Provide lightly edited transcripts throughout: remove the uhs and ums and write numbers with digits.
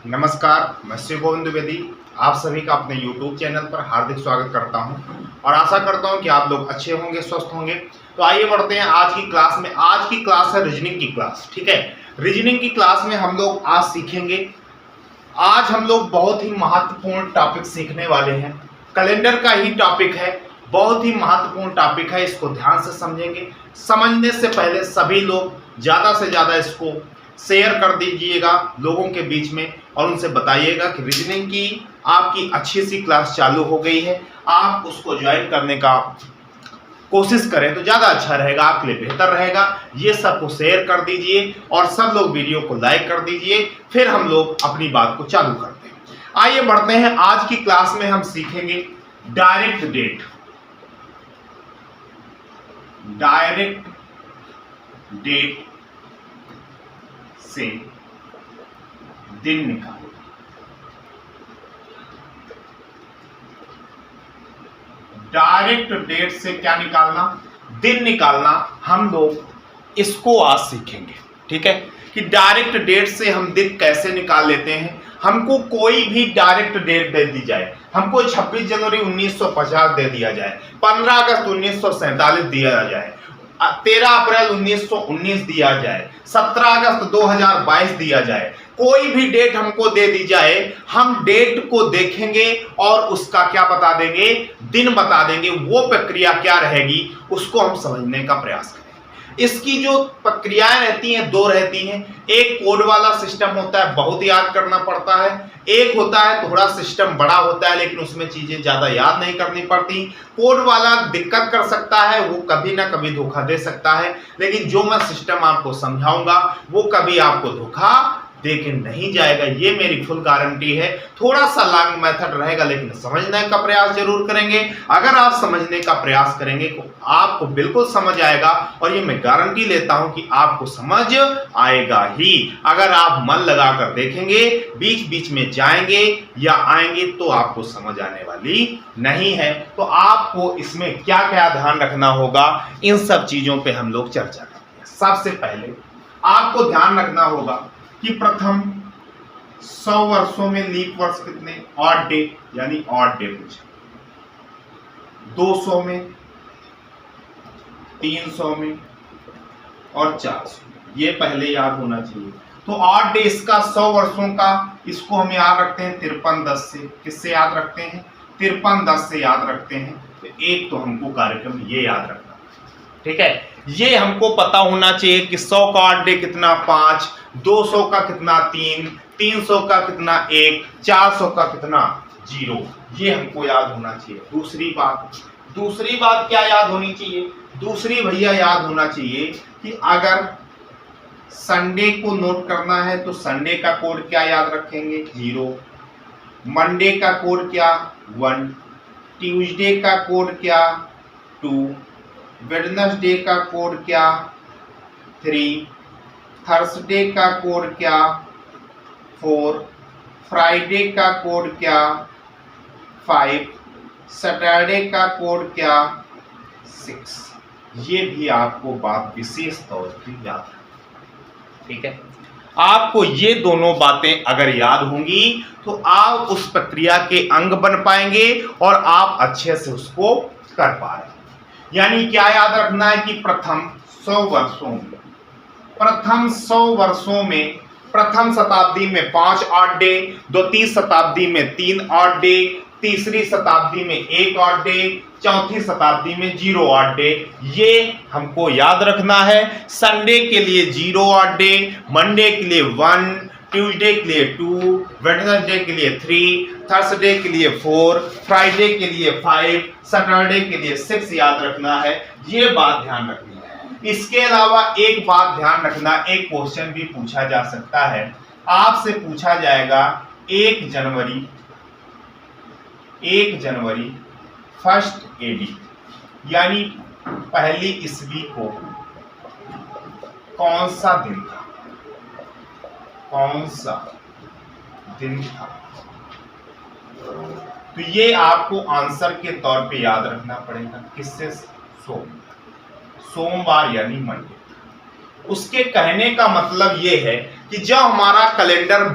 नमस्कार, मैं शिव गोविंद द्विवेदी आप सभी का अपने YouTube चैनल पर हार्दिक स्वागत करता हूं और आशा करता हूं कि आप लोग अच्छे होंगे, स्वस्थ होंगे। तो आइए बढ़ते हैं आज की क्लास में। आज की क्लास है रीजनिंग की क्लास। ठीक है, रीजनिंग की क्लास में हम लोग आज सीखेंगे। आज हम लोग बहुत ही महत्वपूर्ण टॉपिक सीखने वाले हैं। कैलेंडर का ही टॉपिक है, बहुत ही महत्वपूर्ण टॉपिक है। इसको ध्यान से समझेंगे। समझने से पहले सभी लोग ज़्यादा से ज़्यादा इसको शेयर कर दीजिएगा लोगों के बीच में और उनसे बताइएगा कि रीजनिंग की आपकी अच्छी सी क्लास चालू हो गई है, आप उसको ज्वाइन करने का कोशिश करें तो ज़्यादा अच्छा रहेगा, आपके लिए बेहतर रहेगा। ये सबको शेयर कर दीजिए और सब लोग वीडियो को लाइक कर दीजिए। फिर हम लोग अपनी बात को चालू करते हैं। आइए बढ़ते हैं। आज की क्लास में हम सीखेंगे डायरेक्ट डेट। डायरेक्ट डेट से दिन निकालो। डायरेक्ट डेट से क्या निकालना? दिन निकालना। हम लोग इसको आज सीखेंगे। ठीक है कि डायरेक्ट डेट से हम दिन कैसे निकाल लेते हैं। हमको कोई भी डायरेक्ट डेट दे दी जाए, हमको 26 जनवरी 1950 दे दिया जाए, 15 अगस्त 1947 दिया जाए, 13 अप्रैल 1919 दिया जाए, 17 अगस्त 2022 दिया जाए, कोई भी डेट हमको दे दी जाए, हम डेट को देखेंगे और उसका क्या बता देंगे, दिन बता देंगे। वो प्रक्रिया क्या रहेगी उसको हम समझने का प्रयास करेंगे। इसकी जो प्रक्रियाएं रहती हैं दो रहती हैं। एक कोड वाला सिस्टम होता है, बहुत याद करना पड़ता है। एक होता है थोड़ा सिस्टम बड़ा होता है लेकिन उसमें चीजें ज्यादा याद नहीं करनी पड़ती। कोड वाला दिक्कत कर सकता है, वो कभी ना कभी धोखा दे सकता है, लेकिन जो मैं सिस्टम आपको समझाऊंगा वो कभी आपको धोखा देके नहीं जाएगा। ये मेरी फुल गारंटी है। थोड़ा सा लॉन्ग मेथड रहेगा लेकिन समझने का प्रयास जरूर करेंगे। अगर आप समझने का प्रयास करेंगे तो आपको बिल्कुल समझ आएगा और ये मैं गारंटी लेता हूं कि आपको समझ आएगा ही। अगर आप मन लगाकर देखेंगे, बीच बीच में जाएंगे या आएंगे तो आपको समझ आने वाली नहीं है। तो आपको इसमें क्या क्या ध्यान रखना होगा, इन सब चीजों पे हम लोग चर्चा करते हैं। सबसे पहले आपको ध्यान रखना होगा कि प्रथम 100 वर्षों में लीप वर्ष कितने? ऑड डे, यानी ऑड डे पूछे। 200 में, 300 में और 400 में। ये पहले याद होना चाहिए। तो ऑड डे इसका 100 वर्षों का, इसको हम याद रखते हैं 5310 से। किससे याद रखते हैं? 5310 से याद रखते हैं। तो एक तो हमको कार्यक्रम ये याद रखना, ठीक है। ये हमको पता होना चाहिए कि 100 का ऑड डे कितना? 5, 200 का कितना? 3, 300 का कितना? 1, 400 का कितना? 0। ये हमको याद होना चाहिए। दूसरी बात क्या याद होनी चाहिए? दूसरी भैया याद होना चाहिए कि अगर संडे को नोट करना है तो संडे का कोड क्या याद रखेंगे? 0। मंडे का कोड क्या? 1। ट्यूसडे का कोड क्या? 2। वेडनेसडे का कोड क्या? 3। थर्सडे का कोड क्या? 4। फ्राइडे का कोड क्या? 5। सैटरडे का कोड क्या? 6। ये भी आपको बात विशेष तौर पर याद रखनी, ठीक है। आपको ये दोनों बातें अगर याद होंगी तो आप उस प्रक्रिया के अंग बन पाएंगे और आप अच्छे से उसको कर पा रहे हैं। यानी क्या याद रखना है कि प्रथम 100 वर्षों में प्रथम शताब्दी में 5 ऑड डे, द्वितीय शताब्दी में 3 ऑड डे, तीसरी शताब्दी में 1 ऑड डे, चौथी शताब्दी में 0 ऑड डे। ये हमको याद रखना है। संडे के लिए 0 ऑड डे, मंडे के लिए 1, ट्यूसडे के लिए 2, वेडनेसडे के लिए 3, थर्सडे के लिए 4, फ्राइडे के लिए 5, सैटरडे के लिए 6 याद रखना है। ये बात ध्यान रखनी है। इसके अलावा एक बात ध्यान रखना, एक क्वेश्चन भी पूछा जा सकता है। आपसे पूछा जाएगा 1 जनवरी 1 AD यानी पहली ईस्वी को कौन सा दिन था? तो ये आपको आंसर के तौर पे याद रखना पड़ेगा। किससे? सोमवार यानी मंडे। उसके कहने का मतलब ये है कि जब हमारा कैलेंडर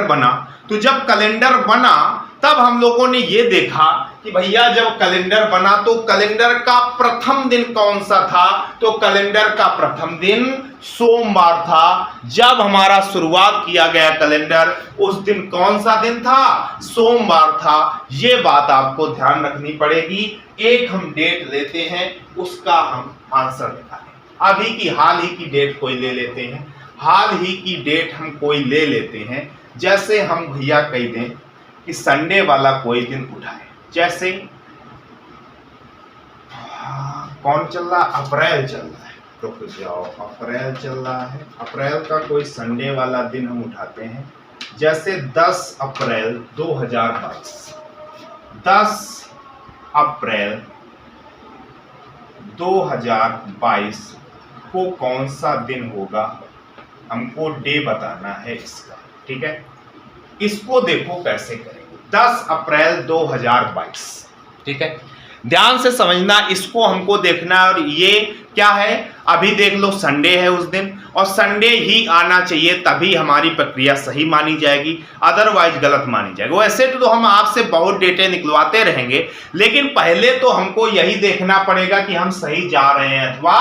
बना तो जब कैलेंडर बना तब हम लोगों ने ये देखा कि भैया जब कैलेंडर बना तो कैलेंडर का प्रथम दिन कौन सा था, तो कैलेंडर का प्रथम दिन सोमवार था। जब हमारा शुरुआत किया गया कैलेंडर उस दिन कौन सा दिन था, सोमवार था। ये बात आपको ध्यान रखनी पड़ेगी। एक हम डेट लेते हैं, उसका हम आंसर निकालें। अभी की हाल ही की डेट कोई ले लेते हैं, हाल ही की डेट हम कोई ले लेते हैं। जैसे हम भैया कह दें कि संडे वाला कोई दिन उठाए, जैसे कौन चल रहा, अप्रैल चल रहा है, तो कुछ जाओ अप्रैल चल रहा है, अप्रैल का कोई संडे वाला दिन हम उठाते हैं। जैसे 10 अप्रैल 2022, 10 अप्रैल 2022 को कौन सा दिन होगा, हमको डे बताना है इसका। ठीक है, इसको देखो कैसे करेंगे। 10 अप्रैल 2022, ठीक है, ध्यान से समझना, इसको हमको देखना है। और ये क्या है, अभी देख लो संडे है उस दिन, और संडे ही आना चाहिए, तभी हमारी प्रक्रिया सही मानी जाएगी, अदरवाइज गलत मानी जाएगी। वैसे तो हम आपसे बहुत डेटे निकलवाते रहेंगे, लेकिन पहले तो हमको यही देखना पड़ेगा कि हम सही जा रहे हैं अथवा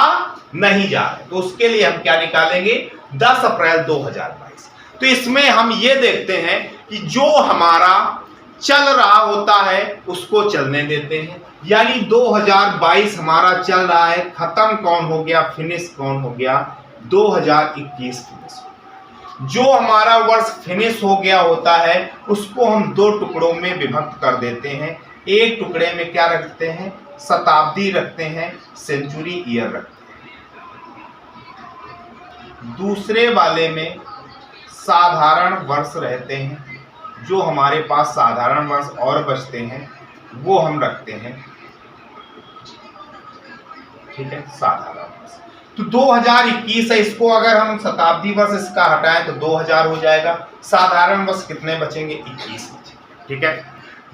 नहीं जा रहे। तो उसके लिए हम क्या निकालेंगे, 10 अप्रैल 2022। तो इसमें हम ये देखते हैं कि जो हमारा चल रहा होता है उसको चलने देते हैं, यानी 2022 हमारा चल रहा है, खत्म कौन हो गया, फिनिश कौन हो गया, 2021 फिनिश हो गया। जो हमारा वर्ष फिनिश हो गया होता है उसको हम 2 टुकड़ों में विभक्त कर देते हैं। एक टुकड़े में क्या रखते हैं, शताब्दी रखते हैं, सेंचुरी ईयर रखते हैं। दूसरे वाले में साधारण वर्ष रहते हैं, जो हमारे पास साधारण वर्ष और बचते हैं वो हम रखते हैं। ठीक है, साधारण वर्ष तो 2021 है, इसको अगर हम शताब्दी वर्ष इसका हटाएं तो 2000 हो जाएगा। साधारण वर्ष कितने बचेंगे, 21 बचेंगे। ठीक है,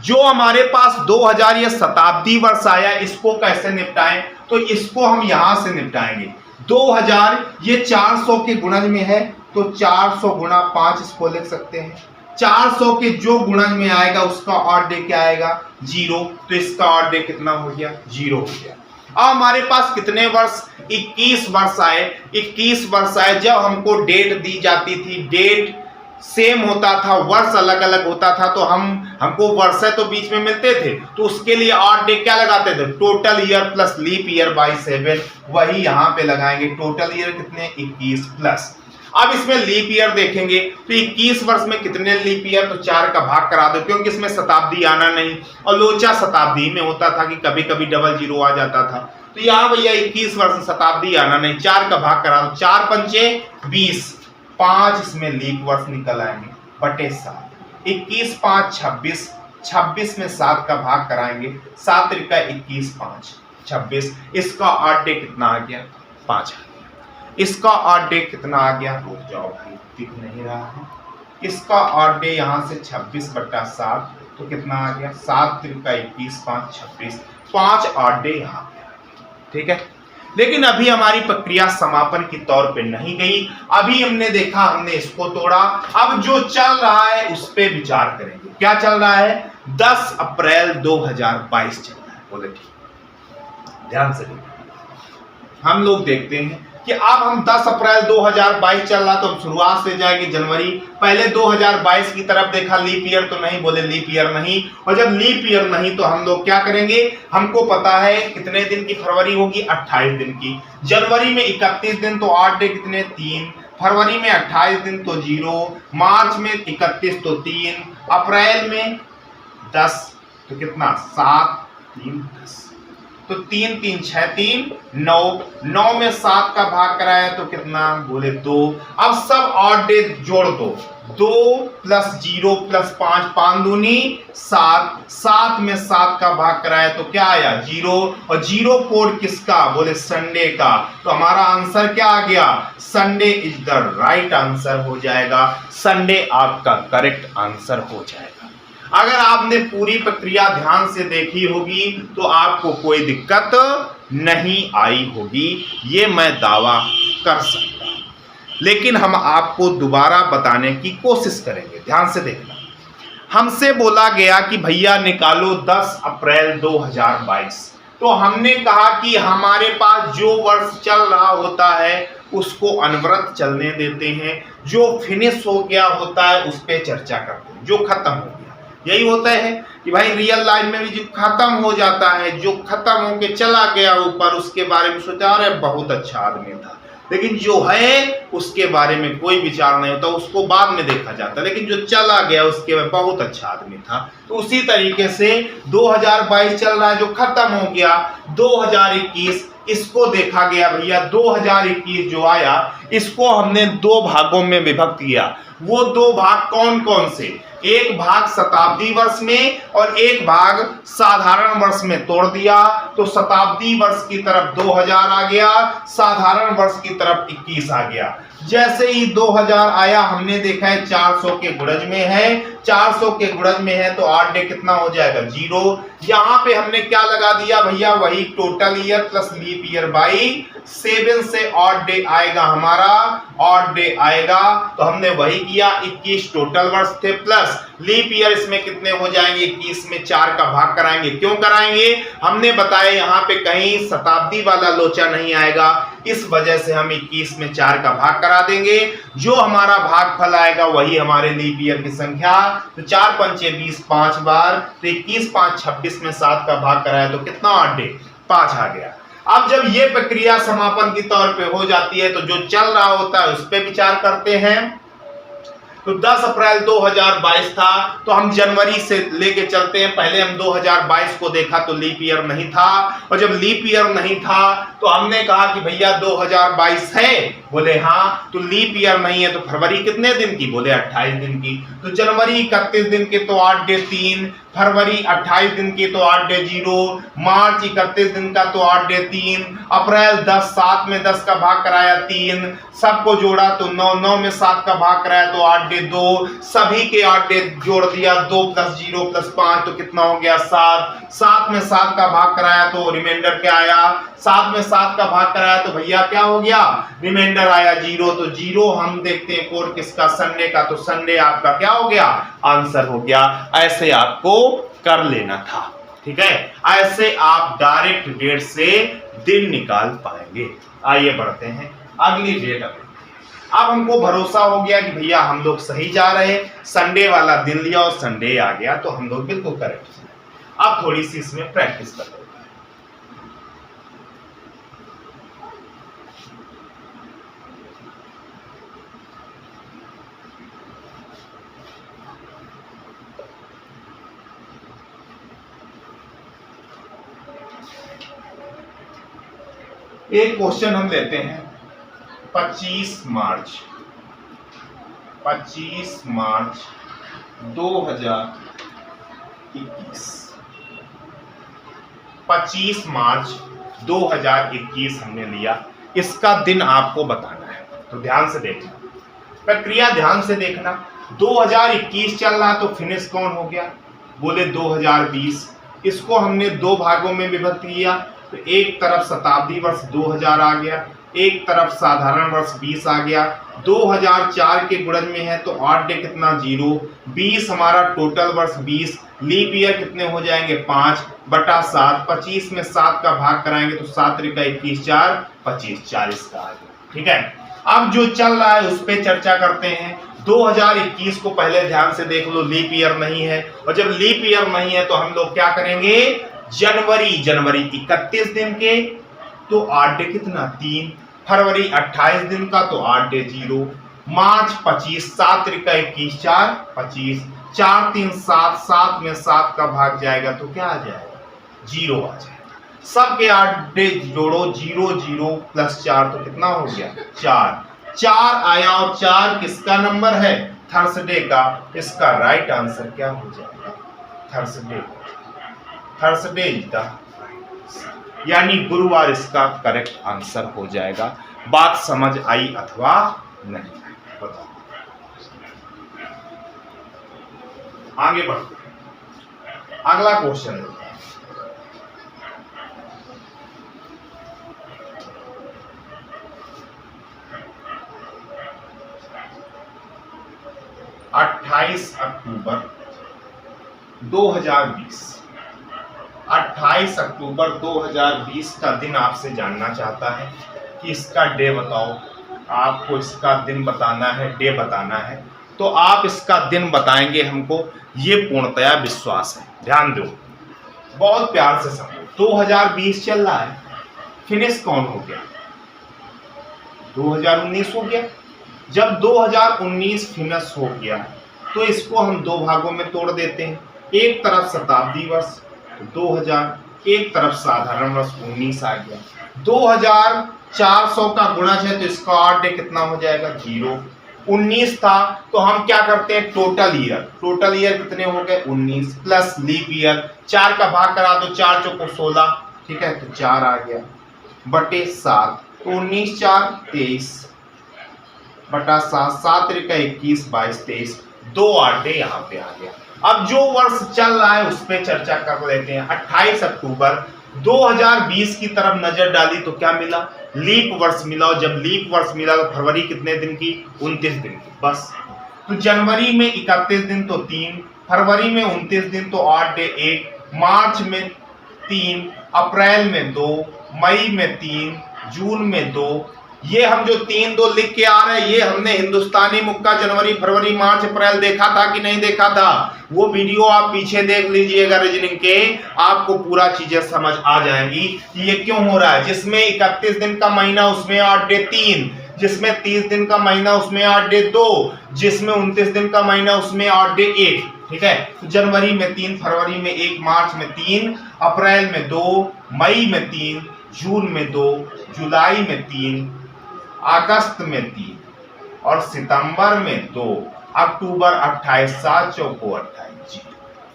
जो हमारे पास 2000 या शताब्दी वर्ष आया इसको कैसे निपटाएं, तो इसको हम यहां से निपटाएंगे। 2000 ये 400 के गुणज में है, तो 400 गुणा 5 इसको लिख सकते हैं। 400 के जो गुणज में आएगा उसका ऑड डे क्या आएगा, 0, तो इसका ऑड डे कितना हो गया, 0 हो गया। अब हमारे पास कितने वर्ष, 21 वर्ष आए। 21 वर्ष आए, जब हमको डेट दी जाती थी, डेट सेम होता था, वर्ष अलग अलग होता था, तो हमको वर्ष तो बीच में मिलते थे, तो उसके लिए ऑड डे क्या लगाते थे, total year plus leap year by 7, वही यहाँ पे लगाएंगे। टोटल ईयर कितने, 21 प्लस। अब इसमें लीप ईयर देखेंगे तो 21 वर्ष में कितने लीप ईयर, तो 4 का भाग करा दो, क्योंकि इसमें शताब्दी आना नहीं, और लोचा शताब्दी में होता था कि कभी कभी डबल जीरो आ जाता था। तो यहाँ भैया 21 वर्ष में शताब्दी आना नहीं, 4 का भाग करा दो, 4 पंचे 20, 5 इसमें लीप वर्ष निकल आएंगे बटे 7, 21 5 26, 26 में 7 का भाग कराएंगे, 7 त्रिका 21 5 26, इसका ऑड डे कितना आ गया, 5 आ गया। इसका ऑड डे कितना आ गया, रुक जाओ भाई दिख नहीं रहा है, इसका ऑड डे यहाँ से 26 बटा 7, तो कितना आ गया, 7 त्रिका 21 5 26, 5 ऑड डे यहाँ पे। ठीक है, लेकिन अभी हमारी प्रक्रिया समापन की तौर पे नहीं गई। अभी हमने देखा, हमने इसको तोड़ा, अब जो चल रहा है उस पे विचार करेंगे। क्या चल रहा है, 10 अप्रैल 2022 चल रहा है। बोले ठीक, ध्यान से देखिए। हम लोग देखते हैं कि अब हम 10 अप्रैल 2022 चल रहा, तो हम शुरुआत से जाएंगे जनवरी। पहले 2022 की तरफ देखा, लीप ईयर तो नहीं, बोले लीप ईयर नहीं। और जब लीप ईयर नहीं तो हम लोग क्या करेंगे, हमको पता है कितने दिन की फरवरी होगी, 28 दिन की। जनवरी में 31 दिन, तो ऑड डे कितने, 3। फरवरी में 28 दिन तो 0, मार्च में 31 तो 3, अप्रैल में 10 तो कितना, 7 3 10, तो 3 3 6 3 9, 9 में 7 का भाग कराया तो कितना, बोले 2। अब सब ऑड डे जोड़ दो, 2 प्लस 0 प्लस 5, 5 दूनी 7, 7 में 7 का भाग कराया तो क्या आया, 0, और 0 कोड किसका, बोले संडे का। तो हमारा आंसर क्या आ गया, Sunday is the right answer हो जाएगा। संडे आपका करेक्ट आंसर हो जाएगा। अगर आपने पूरी प्रक्रिया ध्यान से देखी होगी तो आपको कोई दिक्कत नहीं आई होगी, ये मैं दावा कर सकता हूं। लेकिन हम आपको दोबारा बताने की कोशिश करेंगे, ध्यान से देखना। हमसे बोला गया कि भैया निकालो 10 अप्रैल 2022। तो हमने कहा कि हमारे पास जो वर्ष चल रहा होता है उसको अनवरत चलने देते हैं, जो फिनिश हो गया होता है उस पर चर्चा करते हैं, जो खत्म हो गया। यही होता है कि भाई रियल लाइफ में भी जो खत्म हो जाता है, जो खत्म होके चला गया ऊपर, उसके बारे में सोचा अरे बहुत अच्छा आदमी था, लेकिन जो है उसके बारे में कोई विचार नहीं होता, उसको बाद में देखा जाता है, लेकिन जो चला गया उसके बाद बहुत अच्छा आदमी था। तो उसी तरीके से 2022 चल रहा है, जो खत्म हो गया 2021, इसको देखा गया भैया 2021 जो आया इसको हमने दो भागों में विभक्त किया। वो दो भाग कौन कौन से? एक भाग शताब्दी वर्ष में और एक भाग साधारण वर्ष में तोड़ दिया। तो शताब्दी वर्ष की तरफ 2000 आ गया, साधारण वर्ष की तरफ 21 आ गया। जैसे ही 2000 आया हमने देखा है 400 के गुणज में है, 400 के गुणज में है तो 8 डे कितना हो जाएगा 0। यहां पे हमने क्या लगा दिया भैया, वही total year plus leap year by 7 से ऑड डे आएगा, हमारा ऑड डे आएगा। तो हमने वही किया, 21 टोटल वर्ष थे प्लस लीप ईयर, इसमें कितने हो जाएंगे 21 में 4 का भाग कराएंगे। क्यों कराएंगे? हमने बताया यहाँ पे कहीं शताब्दी वाला लोचा नहीं आएगा, इस वजह से हम 21 में 4 का भाग करा देंगे। जो हमारा भागफल आएगा वही हमारे लीप ईयर की संख्या। तो 4 पंचे 20 5 बार, तो 21 5 26 में 7 का भाग कराया तो कितना 8 डे 5 आ गया। अब जब ये प्रक्रिया समापन की तौर पे हो जाती है तो जो चल रहा होता है उस पर विचार करते हैं। तो 10 अप्रैल 2022 था, तो हम जनवरी से लेके चलते हैं। पहले हम 2022 को देखा तो लीप ईयर नहीं था, और जब लीप ईयर नहीं था तो हमने कहा कि भैया 2022 है, बोले हाँ। तो लीप ईयर नहीं है तो फरवरी कितने दिन की? बोले 28 दिन की। तो जनवरी 31 दिन के तो 8 डे 3, फरवरी 28 दिन की तो 8 डे 0, मार्च 31 दिन का तो 8 डे 3, अप्रैल 10 7 में 10 का भाग कराया 3, सबको जोड़ा तो 9 9 में 7 का भाग कराया तो 8 डे 2, सभी के 8 डे जोड़ दिया 2 + 0 + 5 तो कितना हो गया 7, 7 में 7 का भाग कराया तो रिमाइंडर क्या आया, 7 में 7 का भाग कराया तो भैया क्या हो गया, रिमाइंडर आया 0। तो 0 हम देखते हैं कोड किसका, संडे का, तो संडे आपका क्या हो गया, आंसर हो गया। ऐसे आपको कर लेना था, ठीक है। ऐसे आप डायरेक्ट डेट से दिन निकाल पाएंगे। आइए बढ़ते हैं अगली डेट। अब हमको भरोसा हो गया कि भैया हम लोग सही जा रहे हैं, संडे वाला दिन लिया और संडे आ गया तो हम लोग बिल्कुल करेक्ट। अब थोड़ी सी इसमें प्रैक्टिस कर लेते हैं। एक क्वेश्चन हम लेते हैं 25 मार्च 2021। 25 मार्च 2021 हमने लिया, इसका दिन आपको बताना है। तो ध्यान से देखना, प्रक्रिया ध्यान से देखना। 2021 चल रहा तो फिनिश कौन हो गया, बोले 2020। इसको हमने दो भागों में विभक्त किया। तो एक तरफ शताब्दी वर्ष 2000 आ गया, एक तरफ साधारण वर्ष 20 आ गया। 2004 के गुणज में है तो 8 डे कितना 0, 20 हमारा टोटल वर्ष 20, लीप ईयर कितने हो जाएंगे 5/7, 25 में 7 का भाग कराएंगे तो 7 × 21 4 25, 40 का आ गया, ठीक है। अब जो चल रहा है उस पर चर्चा करते हैं। 2021 को पहले ध्यान से देख लो, लीप ईयर नहीं है, और जब लीप ईयर नहीं है तो हम लोग क्या करेंगे, जनवरी 31 दिन के तो 8 डे कितना 3, फरवरी 28 दिन का तो 8 डे 0, मार्च 25, 7 × 21 4 25, 4 3 7, 7 में 7 का भाग जाएगा तो क्या आ जाएगा 0 आ जाएगा। सबके 8 डे जोड़ो, 0 0 + 4 तो कितना हो गया 4 आया, और 4 किसका नंबर है, थर्सडे का। इसका राइट आंसर क्या हो जाएगा, थर्सडे इज द, यानी गुरुवार इसका करेक्ट आंसर हो जाएगा। बात समझ आई अथवा नहीं, बताओ। आगे बढ़ते हैं, अगला क्वेश्चन लेते हैं। 28 अक्टूबर 2020, 28 अक्टूबर 2020 का दिन आपसे जानना चाहता है कि इसका डे बताओ। आपको इसका दिन बताना है, डे बताना है, तो आप इसका दिन बताएंगे हमको, ये पूर्णतया विश्वास है। ध्यान दो, बहुत प्यार से समझो। 2020 चल रहा है, फिनिश कौन हो गया? 2019 हो गया। जब 2019 फिनिश हो गया तो इसको हम दो भागों में तोड़ देते हैं। एक तरफ शताब्दी वर्ष 2000, एक तरफ साधारण वर्ष 19 आ गया। 2400 का गुणज है तो इसका ऑड डे कितना हो जाएगा? 0। 19 था तो हम क्या करते हैं? Total year. टोटल ईयर कितने हो गए? 19 प्लस लीप ईयर। 4 का भाग करा दो, 4 चौको 16, ठीक है, तो 4 आ गया बटे 7, तो 19 4 23 बटा 7, 7 त्रिका 21 22 23, 2 ऑड डे यहाँ पे आ गया। अब जो वर्ष चल रहा है उस पर चर्चा कर लेते हैं। 28 अक्टूबर 2020 की तरफ नजर डाली तो क्या मिला? लीप वर्ष मिला। और जब लीप वर्ष मिला तो फरवरी कितने दिन की? 29 दिन की, बस। तो जनवरी में 31 दिन तो 3, फरवरी में 29 दिन तो ऑड डे 1, मार्च में 3, अप्रैल में 2, मई में 3, जून में 2। ये हम जो 3 2 लिख के आ रहे हैं, ये हमने हिंदुस्तानी मुक्का जनवरी फरवरी मार्च अप्रैल देखा था कि नहीं देखा था? वो वीडियो आप पीछे देख लीजिएगा रीजनिंग के, आपको पूरा चीजें समझ आ जाएंगी कि ये क्यों हो रहा है। जिसमें 31 दिन का महीना उसमें ऑड डे 3, जिसमें 30 दिन का महीना उसमें ऑड डे 2, जिसमें 29 दिन का महीना उसमें ऑड डे 1, ठीक है। तो जनवरी में 3, फरवरी में 1, मार्च में 3, अप्रैल में 2, मई में 3, जून में 2, जुलाई में 3, अगस्त में 3 और सितंबर में 2, अक्टूबर 28, 7 चौको 28। जी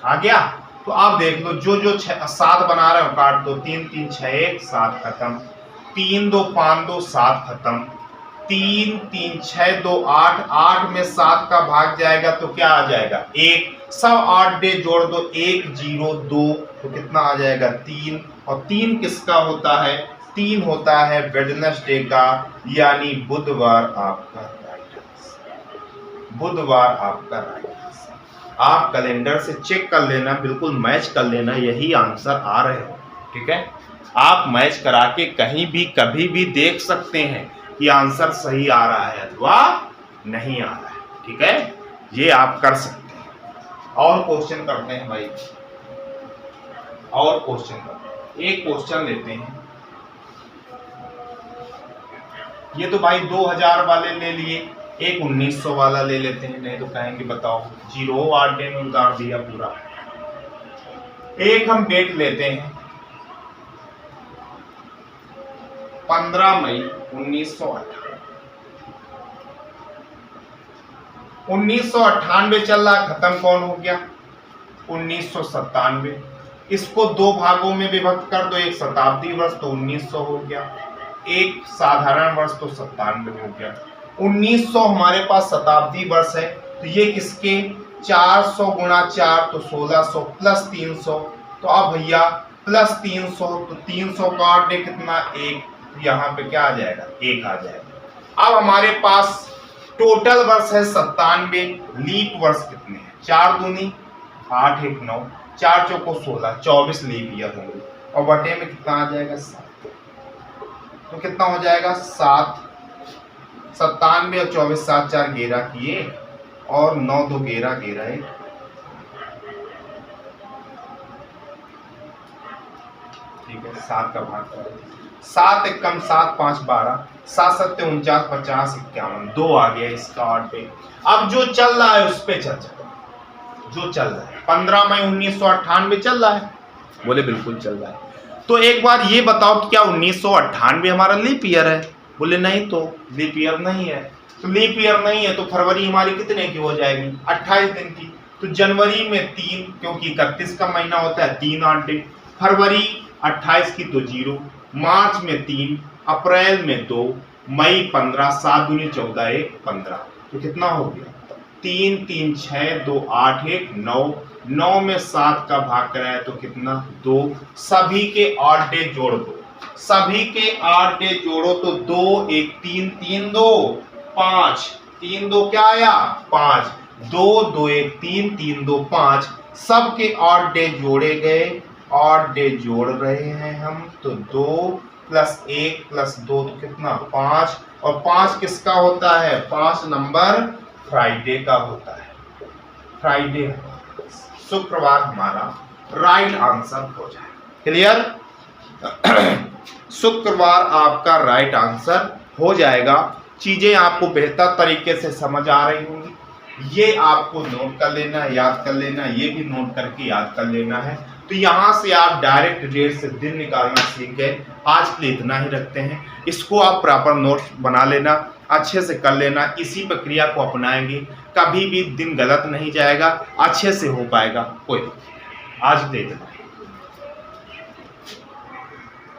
आ गया। तो आप देख लो, जो जो 7 बना रहे हो काट दो। 3 3 6 1 7 खत्म, 3 2 5 2 7 खत्म, 3 3 6 2 8, 8 में 7 का भाग जाएगा तो क्या आ जाएगा? 1। सब 8 डे जोड़ दो, 1 0 2, तो कितना आ जाएगा? 3। और 3 किसका होता है? 3 होता है वेडनेसडे का, यानी बुधवार आपका राइट आंसर। बुधवार आपका राइट आंसर। आप कैलेंडर से चेक कर लेना, बिल्कुल मैच कर लेना, यही आंसर आ रहे हो, ठीक है। आप मैच करा के कहीं भी कभी भी देख सकते हैं कि आंसर सही आ रहा है अथवा नहीं आ रहा है, ठीक है। ये आप कर सकते हैं। और क्वेश्चन करते हैं भाई, और क्वेश्चन करते हैं। एक क्वेश्चन लेते हैं। ये तो भाई 2000 वाले ले लिए, एक 1900 वाला ले लेते हैं, नहीं तो कहेंगे बताओ 0 ऑड डे में उतार दिया पूरा। एक हम डेट लेते हैं 15 मई 1998। 1998 चल रहा, खत्म कौन हो गया? 1997। इसको दो भागों में विभक्त कर दो, एक शताब्दी वर्ष तो 1900 हो गया, एक साधारण वर्ष तो 97 हो गया। 1900 हमारे पास शताब्दी वर्ष है, तो ये किसके? 400 गुणा 4 तो 1600 प्लस 300, तो अब भैया प्लस 300, तो 300 का ऑड डे कितना? 1। यहाँ पे क्या आ जाएगा? 1 आ जाएगा। अब हमारे पास टोटल वर्ष है 97, लीप वर्ष कितने हैं? 4 दूनी 8 1 9, 4 चौको 16, 24 लीप ईयर होंगे, और बटे में कितना आ जाएगा? 7। तो कितना हो जाएगा? 7। 97 और 24, 7 4 11 किए, और 9 2 11 11 1, ठीक है। 7 का भाग करें, 7 1 कम 7 5 12, 7 7 49 50 51, 2 आ गया इसका ऑड डे। अब जो चल रहा है उस पे चर्चा करें। जो चल रहा है 15 मई 1998 चल रहा है, बोले बिल्कुल चल रहा है। तो एक बार ये बताओ कि क्या 1998 हमारा लीप ईयर है? बोले नहीं, तो लीप ईयर नहीं है। तो लीप ईयर नहीं है तो फरवरी हमारी कितने की हो जाएगी? 28 दिन की। तो जनवरी में 3, क्योंकि 31 का महीना होता है, 3 ऑड डे। फरवरी 28 की तो 0, मार्च में 3, अप्रैल में 2, मई 15, 7 दूनी 14 1 15, तो कितना हो गया? 3 3 6 2 8 1 9, 9 में 7 का भाग कराया तो कितना? 2। सभी के ऑड डे जोड़ दो, सभी के ऑड डे जोड़ो तो 2 1 3 3 2 5, 3 2 क्या आया? 5। 2 2 1 3 3 2 5 सबके ऑड डे जोड़े गए, ऑड डे जोड़ रहे हैं हम, तो 2 + 1 + 2 तो कितना 5, और 5 किसका होता है, 5 नंबर फ्राइडे का होता है, फ्राइडे शुक्रवार हमारा राइट आंसर हो जाए। क्लियर? शुक्रवार आपका राइट आंसर हो जाएगा। चीजें आपको बेहतर तरीके से समझ आ रही होंगी, ये आपको नोट कर लेना, याद कर लेना, ये भी नोट करके याद कर लेना है। तो यहाँ से आप डायरेक्ट डेट से दिन निकालना सीख गए। आज के लिए इतना ही रखते हैं, इसको आप प्रॉपर नोट्स बना लेना, अच्छे से कर लेना, इसी प्रक्रिया को अपनाएंगे कभी भी दिन गलत नहीं जाएगा, अच्छे से हो पाएगा। कोई आज दे देना।